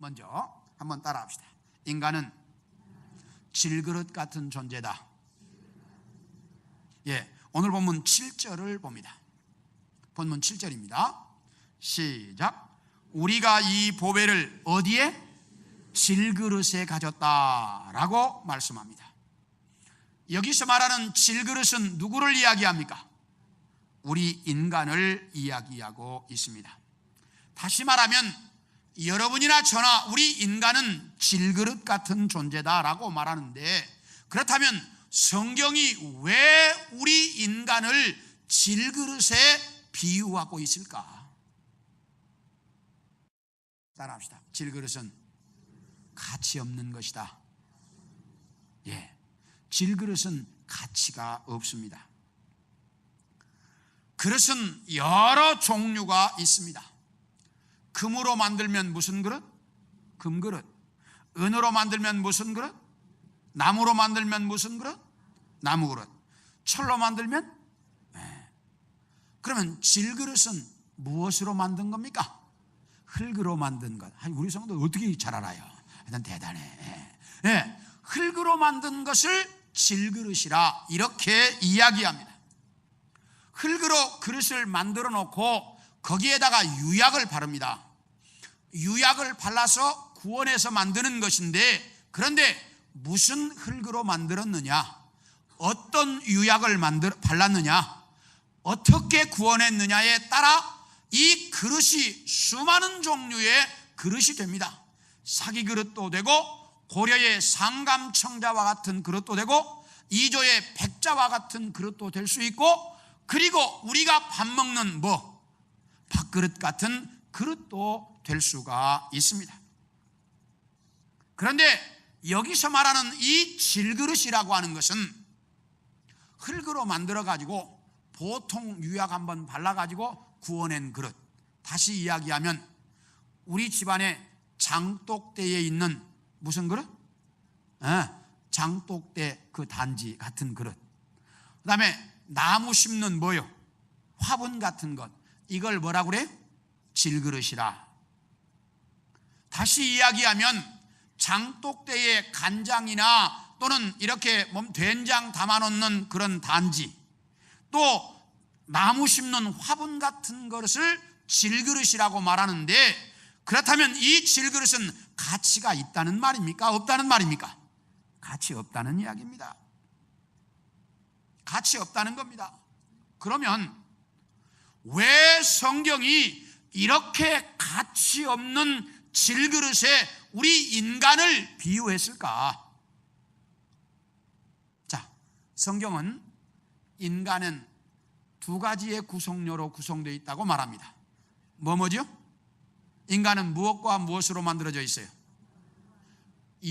먼저 한번 따라합시다. 인간은 질그릇 같은 존재다. 오늘 본문 7절을 봅니다. 본문 7절입니다. 시작. 우리가 이 보배를 어디에? 질그릇에 가졌다라고 말씀합니다. 여기서 말하는 질그릇은 누구를 이야기합니까? 우리 인간을 이야기하고 있습니다. 다시 말하면 여러분이나 저나 우리 인간은 질그릇 같은 존재다라고 말하는데, 그렇다면 성경이 왜 우리 인간을 질그릇에 비유하고 있을까? 따라합시다. 질그릇은 가치 없는 것이다. 질그릇은 가치가 없습니다. 그릇은 여러 종류가 있습니다. 금으로 만들면 무슨 그릇? 금그릇. 은으로 만들면 무슨 그릇? 나무로 만들면 무슨 그릇? 나무그릇. 철로 만들면? 그러면 질그릇은 무엇으로 만든 겁니까? 흙으로 만든 것. 우리 성도 어떻게 잘 알아요? 하여튼 대단해. 흙으로 만든 것을 질그릇이라 이렇게 이야기합니다. 흙으로 그릇을 만들어 놓고 거기에다가 유약을 바릅니다. 유약을 발라서 구워내서 만드는 것인데, 그런데 무슨 흙으로 만들었느냐, 어떤 유약을 발랐느냐, 어떻게 구워냈느냐에 따라 이 그릇이 수많은 종류의 그릇이 됩니다. 사기 그릇도 되고, 고려의 상감청자와 같은 그릇도 되고, 이조의 백자와 같은 그릇도 될 수 있고, 그리고 우리가 밥 먹는 밥그릇 같은 그릇도 될 수가 있습니다. 그런데 여기서 말하는 이 질그릇이라고 하는 것은 흙으로 만들어 가지고 보통 유약 한번 발라 가지고 구워낸 그릇. 다시 이야기하면 우리 집안에 장독대에 있는 무슨 그릇? 장독대 그 단지 같은 그릇. 그 다음에 나무 심는 화분 같은 것, 이걸 뭐라고 그래? 질그릇이라. 다시 이야기하면 장독대에 간장이나 또는 이렇게 된장 담아놓는 그런 단지, 또 나무 심는 화분 같은 것을 질그릇이라고 말하는데, 그렇다면 이 질그릇은 가치가 있다는 말입니까? 없다는 말입니까? 가치 없다는 이야기입니다. 가치 없다는 겁니다. 그러면 왜 성경이 이렇게 가치 없는 질그릇에 우리 인간을 비유했을까? 자, 성경은 인간은 두 가지의 구성료로 구성되어 있다고 말합니다. 뭐죠? 인간은 무엇과 무엇으로 만들어져 있어요?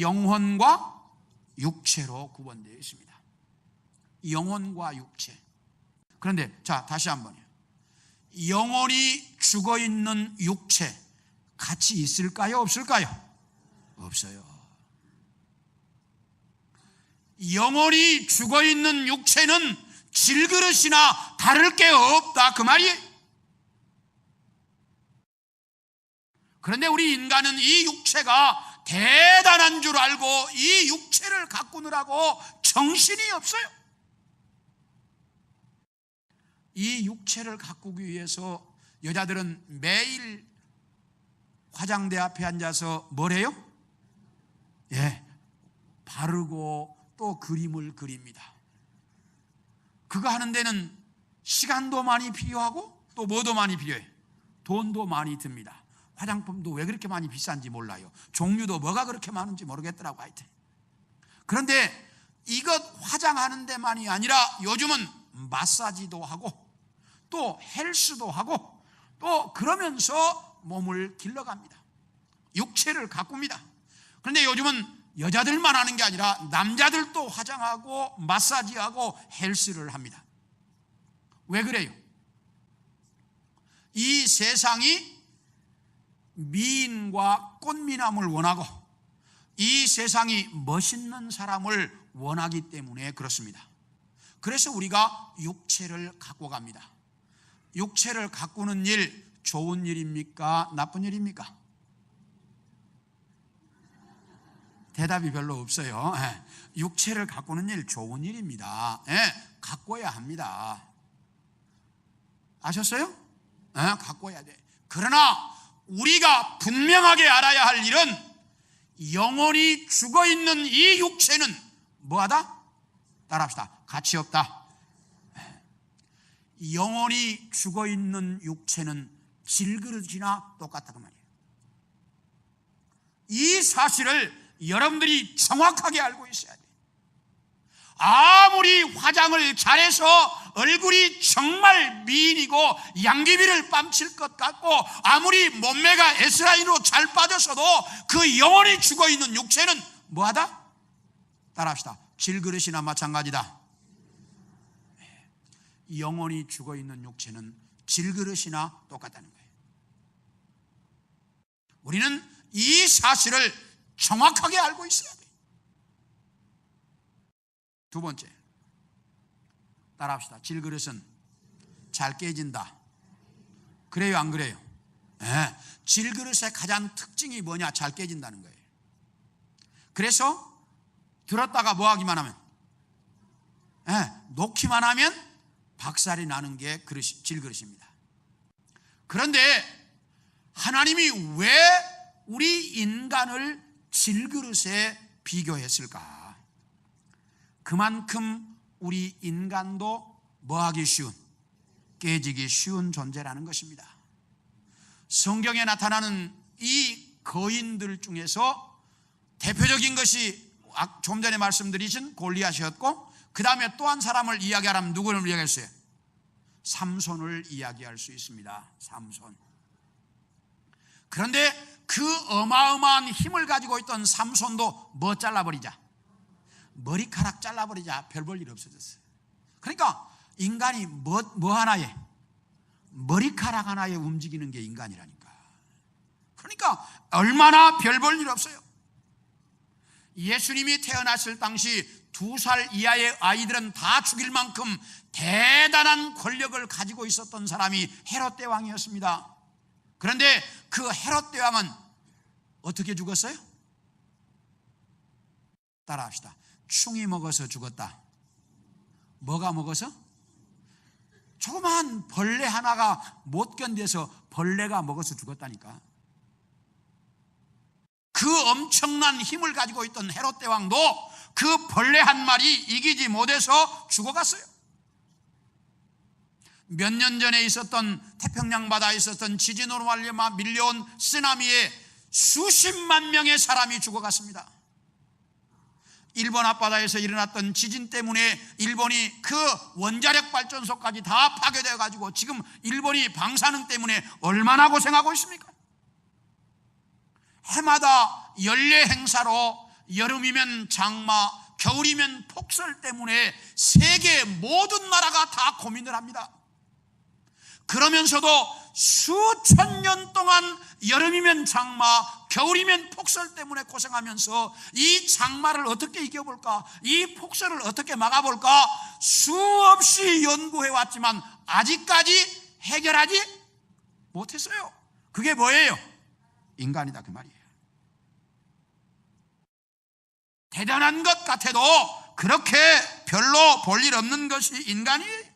영혼과 육체로 구분되어 있습니다. 영혼과 육체. 그런데 자, 다시 한번요. 영혼이 죽어있는 육체, 가치 있을까요? 없을까요? 없어요. 영혼이 죽어있는 육체는 질그릇이나 다를 게 없다, 그 말이에요. 그런데 우리 인간은 이 육체가 대단한 줄 알고 이 육체를 가꾸느라고 정신이 없어요. 이 육체를 가꾸기 위해서 여자들은 매일 화장대 앞에 앉아서 뭘 해요? 바르고 또 그림을 그립니다. 그거 하는 데는 시간도 많이 필요하고 또 뭐도 많이 필요해요? 돈도 많이 듭니다. 화장품도 왜 그렇게 많이 비싼지 몰라요. 종류도 뭐가 그렇게 많은지 모르겠더라고 하여튼. 그런데 이것 화장하는 데만이 아니라 요즘은 마사지도 하고 또 헬스도 하고 또 그러면서 몸을 길러갑니다. 육체를 가꿉니다. 그런데 요즘은 여자들만 하는 게 아니라 남자들도 화장하고 마사지하고 헬스를 합니다. 왜 그래요? 이 세상이 미인과 꽃미남을 원하고 이 세상이 멋있는 사람을 원하기 때문에 그렇습니다. 그래서 우리가 육체를 갖고 갑니다. 육체를 가꾸는 일 좋은 일입니까? 나쁜 일입니까? 대답이 별로 없어요. 육체를 가꾸는 일 좋은 일입니다. 가꿔야 합니다. 아셨어요? 가꿔야 돼. 그러나 우리가 분명하게 알아야 할 일은 영혼이 죽어있는 이 육체는 뭐하다? 따라합시다. 가치 없다. 영혼이 죽어있는 육체는 질그릇이나 똑같다 그 말이에요. 이 사실을 여러분들이 정확하게 알고 있어야 돼요. 아무리 화장을 잘해서 얼굴이 정말 미인이고 양귀비를 뺨칠 것 같고 아무리 몸매가 S라인으로 잘 빠졌어도 그 영혼이 죽어있는 육체는 뭐하다? 따라합시다. 질그릇이나 마찬가지다. 영혼이 죽어있는 육체는 질그릇이나 똑같다는 거예요. 우리는 이 사실을 정확하게 알고 있어야 돼요. 두 번째, 따라합시다. 질그릇은 잘 깨진다. 그래요, 안 그래요? 질그릇의 가장 특징이 뭐냐? 잘 깨진다는 거예요. 그래서 들었다가 뭐 하기만 하면, 놓기만 하면 박살이 나는 게 질그릇입니다. 그런데 하나님이 왜 우리 인간을 질그릇에 비교했을까? 그만큼 우리 인간도 뭐하기 쉬운, 깨지기 쉬운 존재라는 것입니다. 성경에 나타나는 이 거인들 중에서 대표적인 것이 좀 전에 말씀드리신 골리앗이었고, 그 다음에 또 한 사람을 이야기하라면 누구를 이야기했어요? 삼손을 이야기할 수 있습니다. 삼손. 그런데 그 어마어마한 힘을 가지고 있던 삼손도 뭐 잘라버리자? 머리카락 잘라버리자 별 볼 일 없어졌어요. 그러니까 인간이 뭐 하나에, 머리카락 하나에 움직이는 게 인간이라니까. 그러니까 얼마나 별 볼 일 없어요. 예수님이 태어났을 당시 2살 이하의 아이들은 다 죽일 만큼 대단한 권력을 가지고 있었던 사람이 헤롯 대왕이었습니다. 그런데 그 헤롯 대왕은 어떻게 죽었어요? 따라합시다. 충이 먹어서 죽었다. 뭐가 먹어서? 조그만 벌레 하나가 못 견뎌서 벌레가 먹어서 죽었다니까. 그 엄청난 힘을 가지고 있던 헤롯 대왕도 그 벌레 한 마리 이기지 못해서 죽어갔어요. 몇 년 전에 있었던 태평양 바다에 있었던 지진으로 말미암아 밀려온 쓰나미에 수십만 명의 사람이 죽어갔습니다. 일본 앞바다에서 일어났던 지진 때문에 일본이 그 원자력 발전소까지 다 파괴되어 가지고 지금 일본이 방사능 때문에 얼마나 고생하고 있습니까? 해마다 연례 행사로 여름이면 장마, 겨울이면 폭설 때문에 세계 모든 나라가 다 고민을 합니다. 그러면서도 수천 년 동안 여름이면 장마, 겨울이면 폭설 때문에 고생하면서 이 장마를 어떻게 이겨볼까, 이 폭설을 어떻게 막아볼까 수없이 연구해왔지만 아직까지 해결하지 못했어요. 그게 뭐예요? 인간이다 그 말이에요. 대단한 것 같아도 그렇게 별로 볼 일 없는 것이 인간이에요.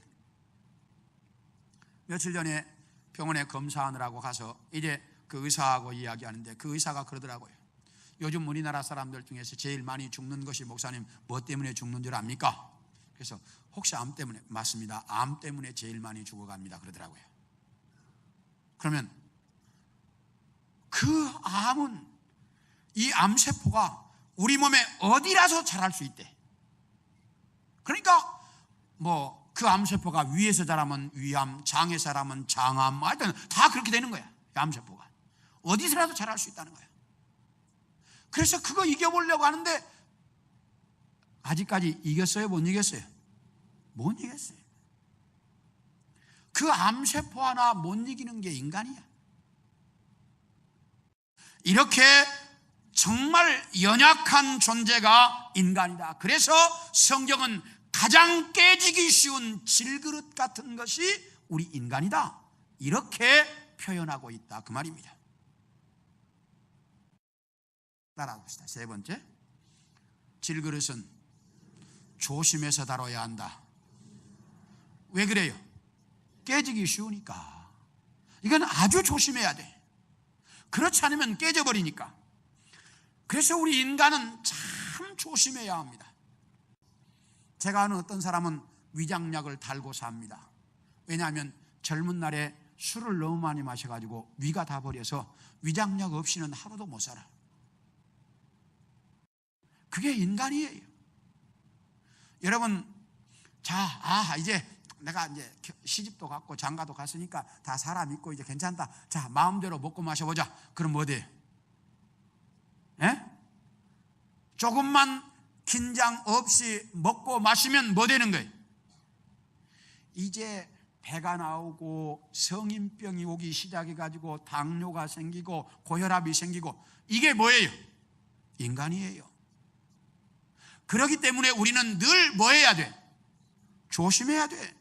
며칠 전에 병원에 검사하느라고 가서 이제 그 의사하고 이야기하는데 그 의사가 그러더라고요. 요즘 우리나라 사람들 중에서 제일 많이 죽는 것이 목사님 뭐 때문에 죽는 줄 압니까? 그래서 혹시 암 때문에? 맞습니다. 암 때문에 제일 많이 죽어갑니다 그러더라고요. 그러면 그 암은, 이 암세포가 우리 몸에 어디라서 자랄 수 있대. 그러니까 뭐 그 암세포가 위에서 자라면 위암, 장에서 자라면 장암, 하여튼 다 그렇게 되는 거야. 암세포가 어디서라도 자랄 수 있다는 거야. 그래서 그거 이겨보려고 하는데 아직까지 이겼어요? 못 이겼어요? 못 이겼어요. 그 암세포 하나 못 이기는 게 인간이야. 이렇게 정말 연약한 존재가 인간이다. 그래서 성경은 가장 깨지기 쉬운 질그릇 같은 것이 우리 인간이다, 이렇게 표현하고 있다 그 말입니다. 따라합시다. 세 번째, 질그릇은 조심해서 다뤄야 한다. 왜 그래요? 깨지기 쉬우니까. 이건 아주 조심해야 돼. 그렇지 않으면 깨져버리니까. 그래서 우리 인간은 참 조심해야 합니다. 제가 아는 어떤 사람은 위장약을 달고 삽니다. 왜냐하면 젊은 날에 술을 너무 많이 마셔가지고 위가 다 버려서 위장약 없이는 하루도 못 살아. 그게 인간이에요. 여러분, 자, 이제 내가 이제 시집도 갔고 장가도 갔으니까 다 사람 있고 이제 괜찮다. 자, 마음대로 먹고 마셔보자. 그럼 뭐 돼요? 조금만 긴장 없이 먹고 마시면 뭐 되는 거예요? 이제 배가 나오고 성인병이 오기 시작해가지고 당뇨가 생기고 고혈압이 생기고, 이게 뭐예요? 인간이에요. 그렇기 때문에 우리는 늘 뭐 해야 돼? 조심해야 돼.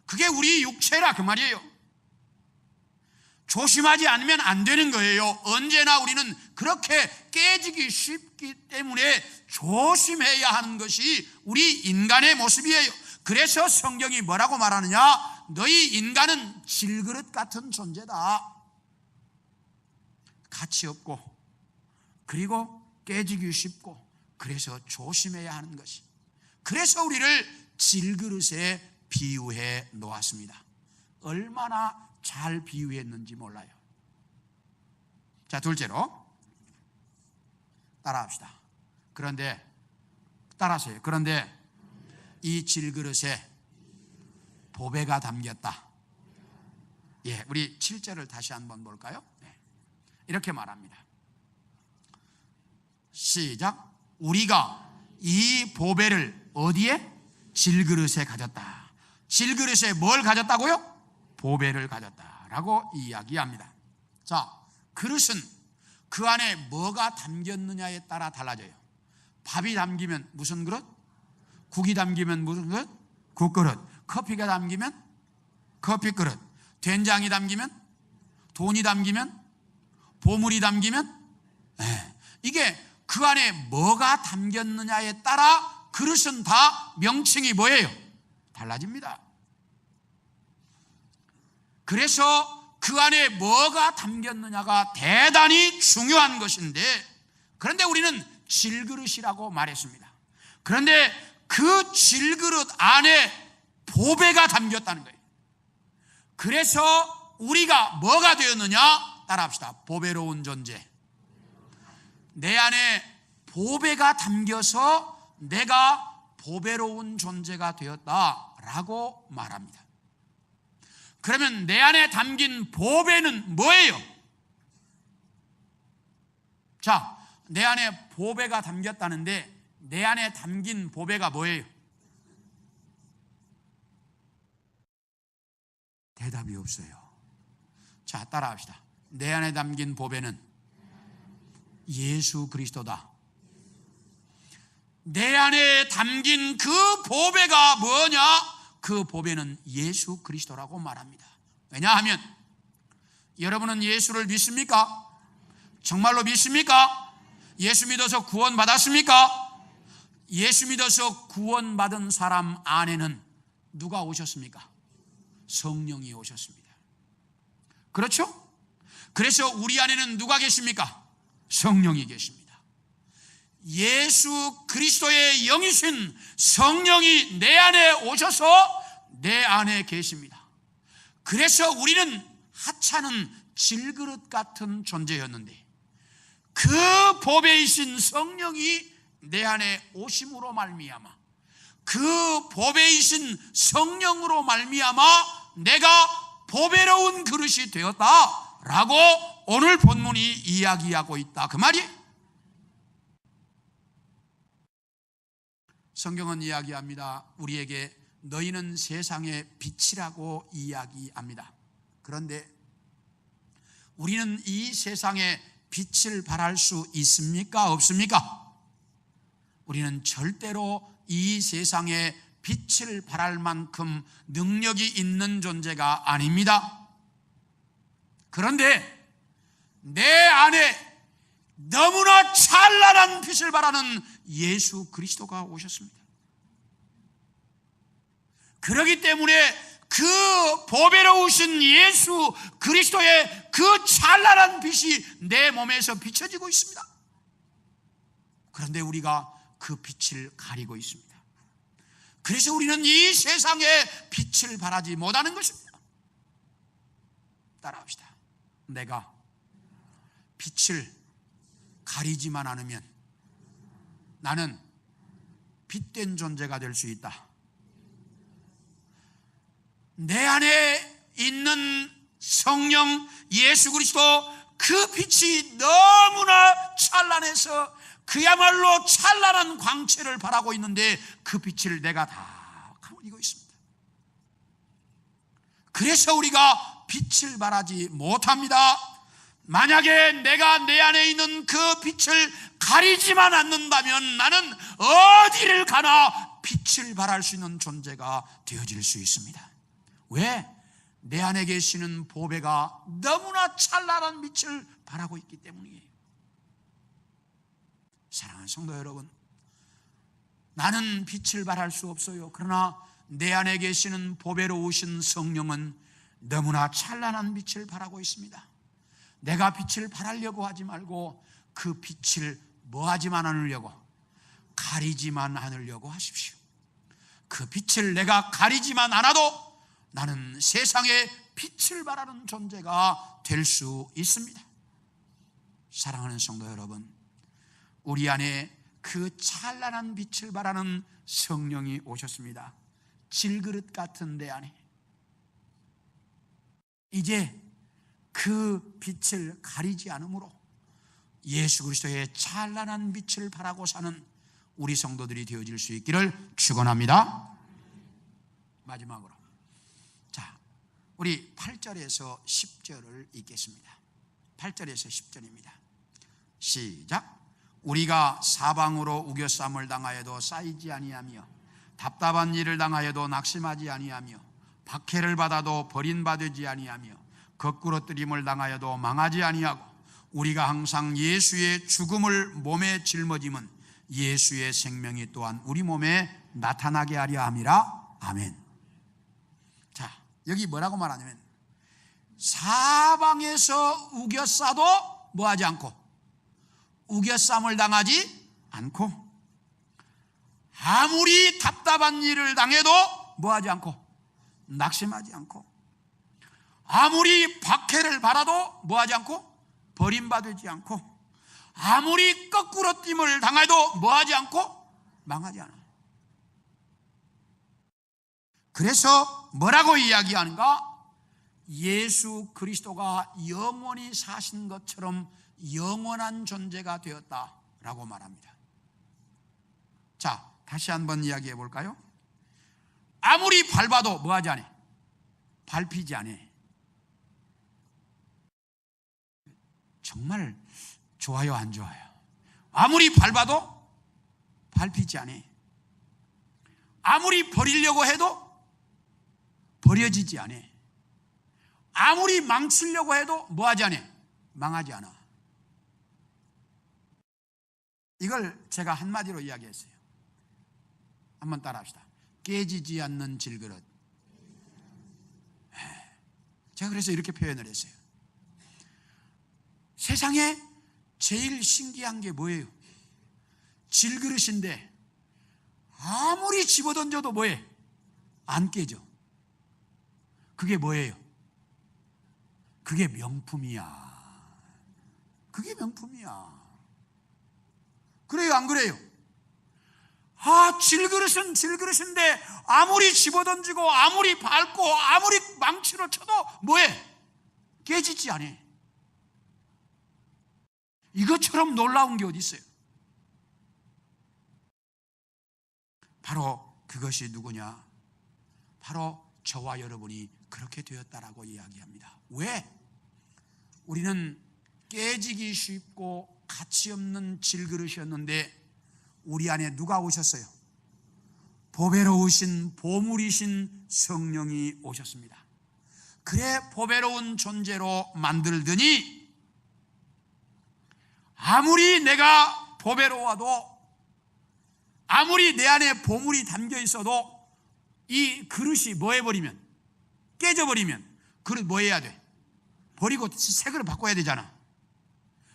그게 우리 육체라 그 말이에요. 조심하지 않으면 안 되는 거예요. 언제나 우리는 그렇게 깨지기 쉽기 때문에 조심해야 하는 것이 우리 인간의 모습이에요. 그래서 성경이 뭐라고 말하느냐? 너희 인간은 질그릇 같은 존재다. 가치 없고, 그리고 깨지기 쉽고, 그래서 조심해야 하는 것이. 그래서 우리를 질그릇에 비유해 놓았습니다. 얼마나 잘 비유했는지 몰라요. 자, 둘째로 따라합시다. 그런데 따라하세요. 그런데 이 질그릇에 보배가 담겼다. 예, 우리 7절을 다시 한번 볼까요? 네. 이렇게 말합니다. 시작. 우리가 이 보배를 어디에? 질그릇에 가졌다. 질그릇에 뭘 가졌다고요? 보배를 가졌다라고 이야기합니다. 자, 그릇은 그 안에 뭐가 담겼느냐에 따라 달라져요. 밥이 담기면 무슨 그릇? 국이 담기면 무슨 그릇? 국그릇. 커피가 담기면 커피 그릇. 된장이 담기면, 돈이 담기면, 보물이 담기면, 이게 그 안에 뭐가 담겼느냐에 따라 그릇은 다 명칭이 뭐예요? 달라집니다. 그래서 그 안에 뭐가 담겼느냐가 대단히 중요한 것인데, 그런데 우리는 질그릇이라고 말했습니다. 그런데 그 질그릇 안에 보배가 담겼다는 거예요. 그래서 우리가 뭐가 되었느냐? 따라합시다. 보배로운 존재. 내 안에 보배가 담겨서 내가 보배로운 존재가 되었다라고 말합니다. 그러면 내 안에 담긴 보배는 뭐예요? 자, 내 안에 보배가 담겼다는데 내 안에 담긴 보배가 뭐예요? 대답이 없어요. 자, 따라합시다. 내 안에 담긴 보배는 예수 그리스도다. 내 안에 담긴 그 보배가 뭐냐? 그 보배는 예수 그리스도라고 말합니다. 왜냐하면 여러분은 예수를 믿습니까? 정말로 믿습니까? 예수 믿어서 구원 받았습니까? 예수 믿어서 구원 받은 사람 안에는 누가 오셨습니까? 성령이 오셨습니다. 그렇죠? 그래서 우리 안에는 누가 계십니까? 성령이 계십니다. 예수 그리스도의 영이신 성령이 내 안에 오셔서 내 안에 계십니다. 그래서 우리는 하찮은 질그릇 같은 존재였는데 그 보배이신 성령이 내 안에 오심으로 말미암아, 그 보배이신 성령으로 말미암아 내가 보배로운 그릇이 되었다라고 오늘 본문이 이야기하고 있다, 그 말이. 성경은 이야기합니다. 우리에게 너희는 세상의 빛이라고 이야기합니다. 그런데 우리는 이 세상에 빛을 발할 수 있습니까? 없습니까? 우리는 절대로 이 세상에 빛을 발할 만큼 능력이 있는 존재가 아닙니다. 그런데 내 안에 너무나 찬란한 빛을 발하는 예수 그리스도가 오셨습니다. 그렇기 때문에 그 보배로우신 예수 그리스도의 그 찬란한 빛이 내 몸에서 비춰지고 있습니다. 그런데 우리가 그 빛을 가리고 있습니다. 그래서 우리는 이 세상에 빛을 발하지 못하는 것입니다. 따라합시다. 내가 빛을 가리지만 않으면 나는 빛된 존재가 될 수 있다. 내 안에 있는 성령 예수 그리스도 그 빛이 너무나 찬란해서 그야말로 찬란한 광채를 발하고 있는데 그 빛을 내가 다 가리고 있습니다. 그래서 우리가 빛을 발하지 못합니다. 만약에 내가 내 안에 있는 그 빛을 가리지만 않는다면 나는 어디를 가나 빛을 발할 수 있는 존재가 되어질 수 있습니다. 왜? 내 안에 계시는 보배가 너무나 찬란한 빛을 발하고 있기 때문이에요. 사랑하는 성도 여러분, 나는 빛을 발할 수 없어요. 그러나 내 안에 계시는 보배로우신 성령은 너무나 찬란한 빛을 발하고 있습니다. 내가 빛을 발하려고 하지 말고 그 빛을 뭐하지만 않으려고, 가리지만 않으려고 하십시오. 그 빛을 내가 가리지만 않아도 나는 세상에 빛을 발하는 존재가 될 수 있습니다. 사랑하는 성도 여러분, 우리 안에 그 찬란한 빛을 발하는 성령이 오셨습니다. 질그릇 같은 내 안에 이제 그 빛을 가리지 않으므로 예수 그리스도의 찬란한 빛을 발하고 사는 우리 성도들이 되어질 수 있기를 축원합니다. 마지막으로, 자, 우리 8절에서 10절을 읽겠습니다. 8절에서 10절입니다. 시작. 우리가 사방으로 우겨쌈을 당하여도 쌓이지 아니하며 답답한 일을 당하여도 낙심하지 아니하며 박해를 받아도 버림받지 아니하며 거꾸러뜨림을 당하여도 망하지 아니하고 우리가 항상 예수의 죽음을 몸에 짊어짐은 예수의 생명이 또한 우리 몸에 나타나게 하려 함이라. 아멘. 자, 여기 뭐라고 말하냐면 사방에서 우겨싸도 뭐하지 않고, 우겨쌈을 당하지 않고, 아무리 답답한 일을 당해도 뭐하지 않고, 낙심하지 않고, 아무리 박해를 받아도 뭐하지 않고, 버림받지 않고, 아무리 거꾸로 띵을 당해도 뭐하지 않고, 망하지 않아. 그래서 뭐라고 이야기하는가? 예수 그리스도가 영원히 사신 것처럼 영원한 존재가 되었다라고 말합니다. 자, 다시 한번 이야기해 볼까요? 아무리 밟아도 뭐하지 않아? 밟히지 않아. 정말 좋아요, 안 좋아요? 아무리 밟아도 밟히지 않아. 아무리 버리려고 해도 버려지지 않아. 아무리 망치려고 해도 뭐하지 않아? 망하지 않아. 이걸 제가 한마디로 이야기했어요. 한번 따라합시다. 깨지지 않는 질그릇. 제가 그래서 이렇게 표현을 했어요. 세상에 제일 신기한 게 뭐예요? 질그릇인데 아무리 집어던져도 뭐해? 안 깨져. 그게 뭐예요? 그게 명품이야. 그게 명품이야. 그래요, 안 그래요? 아, 질그릇은 질그릇인데 아무리 집어던지고 아무리 밟고 아무리 망치로 쳐도 뭐해? 깨지지 않아. 이것처럼 놀라운 게 어디 있어요? 바로 그것이 누구냐? 바로 저와 여러분이 그렇게 되었다라고 이야기합니다. 왜? 우리는 깨지기 쉽고 가치 없는 질그릇이었는데 우리 안에 누가 오셨어요? 보배로우신 보물이신 성령이 오셨습니다. 그래 보배로운 존재로 만들더니 아무리 내가 보배로워도 아무리 내 안에 보물이 담겨 있어도 이 그릇이 뭐 해버리면, 깨져버리면 그릇 뭐 해야 돼? 버리고 새 그릇 바꿔야 되잖아.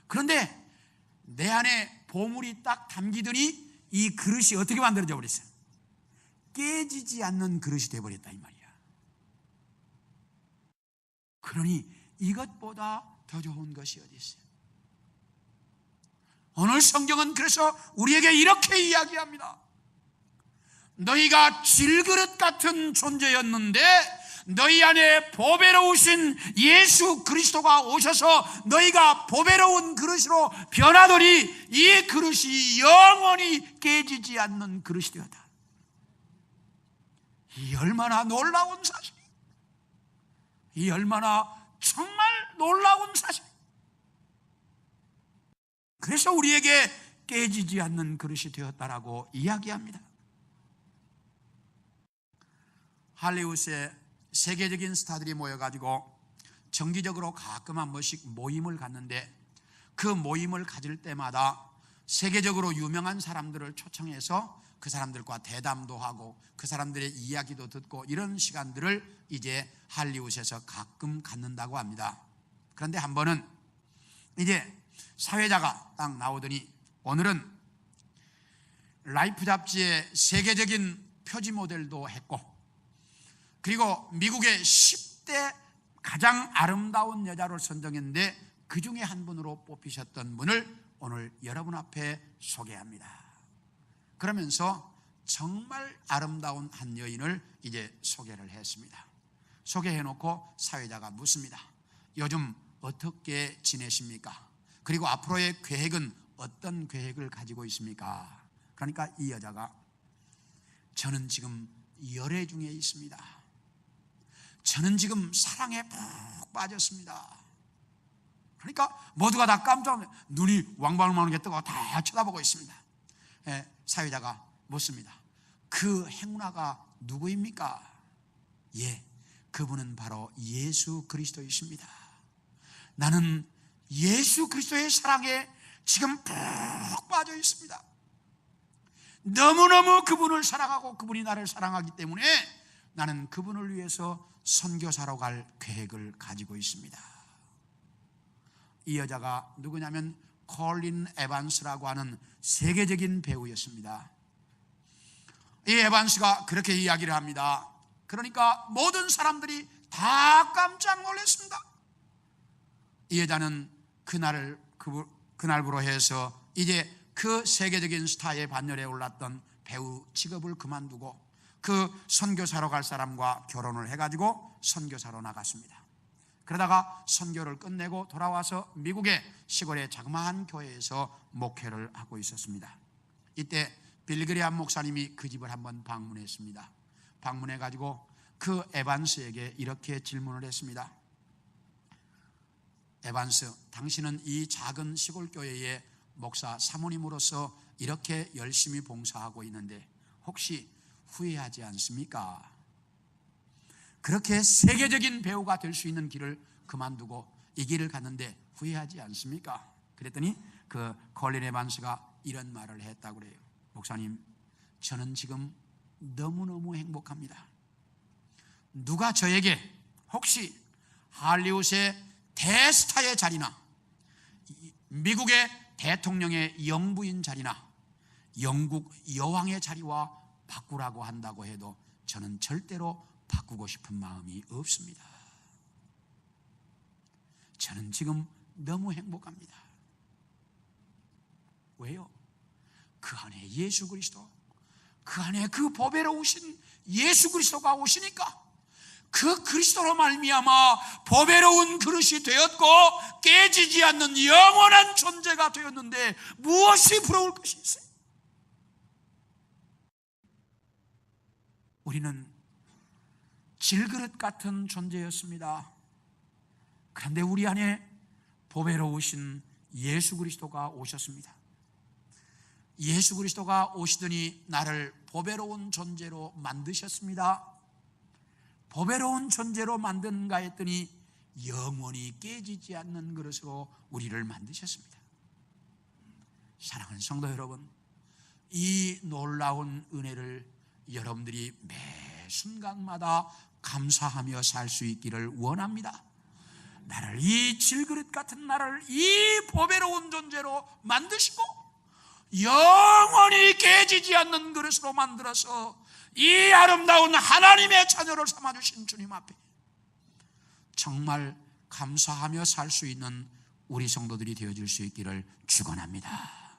그런데 내 안에 보물이 딱 담기더니 이 그릇이 어떻게 만들어져 버렸어요? 깨지지 않는 그릇이 되어버렸다 이 말이야. 그러니 이것보다 더 좋은 것이 어디 있어요? 오늘 성경은 그래서 우리에게 이렇게 이야기합니다. 너희가 질그릇 같은 존재였는데 너희 안에 보배로우신 예수 그리스도가 오셔서 너희가 보배로운 그릇으로 변하더니 이 그릇이 영원히 깨지지 않는 그릇이 되었다. 이 얼마나 놀라운 사실, 이 얼마나 정말 놀라운 사실. 그래서 우리에게 깨지지 않는 그릇이 되었다라고 이야기합니다. 할리우드에 세계적인 스타들이 모여가지고 정기적으로 가끔 한 번씩 모임을 갖는데, 그 모임을 가질 때마다 세계적으로 유명한 사람들을 초청해서 그 사람들과 대담도 하고 그 사람들의 이야기도 듣고 이런 시간들을 이제 할리우드에서 가끔 갖는다고 합니다. 그런데 한 번은 이제 사회자가 딱 나오더니 오늘은 라이프 잡지의 세계적인 표지 모델도 했고, 그리고 미국의 10대 가장 아름다운 여자로 선정했는데 그 중에 한 분으로 뽑히셨던 분을 오늘 여러분 앞에 소개합니다. 그러면서 정말 아름다운 한 여인을 이제 소개를 했습니다. 소개해놓고 사회자가 묻습니다. 요즘 어떻게 지내십니까? 그리고 앞으로의 계획은 어떤 계획을 가지고 있습니까? 그러니까 이 여자가 저는 지금 열애 중에 있습니다. 저는 지금 사랑에 푹 빠졌습니다. 그러니까 모두가 다 깜짝 놀라서 눈이 왕방울망울하게 뜨고 다 쳐다보고 있습니다. 사회자가 묻습니다. 그 행운아가 누구입니까? 예, 그분은 바로 예수 그리스도이십니다. 나는 예수 그리스도의 사랑에 지금 푹 빠져 있습니다. 너무너무 그분을 사랑하고 그분이 나를 사랑하기 때문에 나는 그분을 위해서 선교사로 갈 계획을 가지고 있습니다. 이 여자가 누구냐면 콜린 에반스라고 하는 세계적인 배우였습니다. 이 에반스가 그렇게 이야기를 합니다. 그러니까 모든 사람들이 다 깜짝 놀랐습니다. 이 여자는 그날부로 해서 이제 그 세계적인 스타의 반열에 올랐던 배우 직업을 그만두고 그 선교사로 갈 사람과 결혼을 해가지고 선교사로 나갔습니다. 그러다가 선교를 끝내고 돌아와서 미국의 시골의 자그마한 교회에서 목회를 하고 있었습니다. 이때 빌리그레암 목사님이 그 집을 한번 방문했습니다. 방문해가지고 그 에반스에게 이렇게 질문을 했습니다. 에반스, 당신은 이 작은 시골 교회의 목사 사모님으로서 이렇게 열심히 봉사하고 있는데 혹시 후회하지 않습니까? 그렇게 세계적인 배우가 될 수 있는 길을 그만두고 이 길을 갔는데 후회하지 않습니까? 그랬더니 그 콜린 에반스가 이런 말을 했다고 그래요. 목사님, 저는 지금 너무너무 행복합니다. 누가 저에게 혹시 할리우드의 대스타의 자리나 미국의 대통령의 영부인 자리나 영국 여왕의 자리와 바꾸라고 한다고 해도 저는 절대로 바꾸고 싶은 마음이 없습니다. 저는 지금 너무 행복합니다. 왜요? 그 안에 예수 그리스도, 그 안에 그 보배로우신 예수 그리스도가 오시니까 그 그리스도로 말미암아 보배로운 그릇이 되었고 깨지지 않는 영원한 존재가 되었는데 무엇이 부러울 것이 있어요? 우리는 질그릇 같은 존재였습니다. 그런데 우리 안에 보배로우신 예수 그리스도가 오셨습니다. 예수 그리스도가 오시더니 나를 보배로운 존재로 만드셨습니다. 보배로운 존재로 만드는가 했더니 영원히 깨지지 않는 그릇으로 우리를 만드셨습니다. 사랑하는 성도 여러분, 이 놀라운 은혜를 여러분들이 매 순간마다 감사하며 살 수 있기를 원합니다. 나를 이 질그릇 같은 나를 이 보배로운 존재로 만드시고 영원히 깨지지 않는 그릇으로 만들어서 이 아름다운 하나님의 자녀를 삼아주신 주님 앞에 정말 감사하며 살 수 있는 우리 성도들이 되어줄 수 있기를 축원합니다.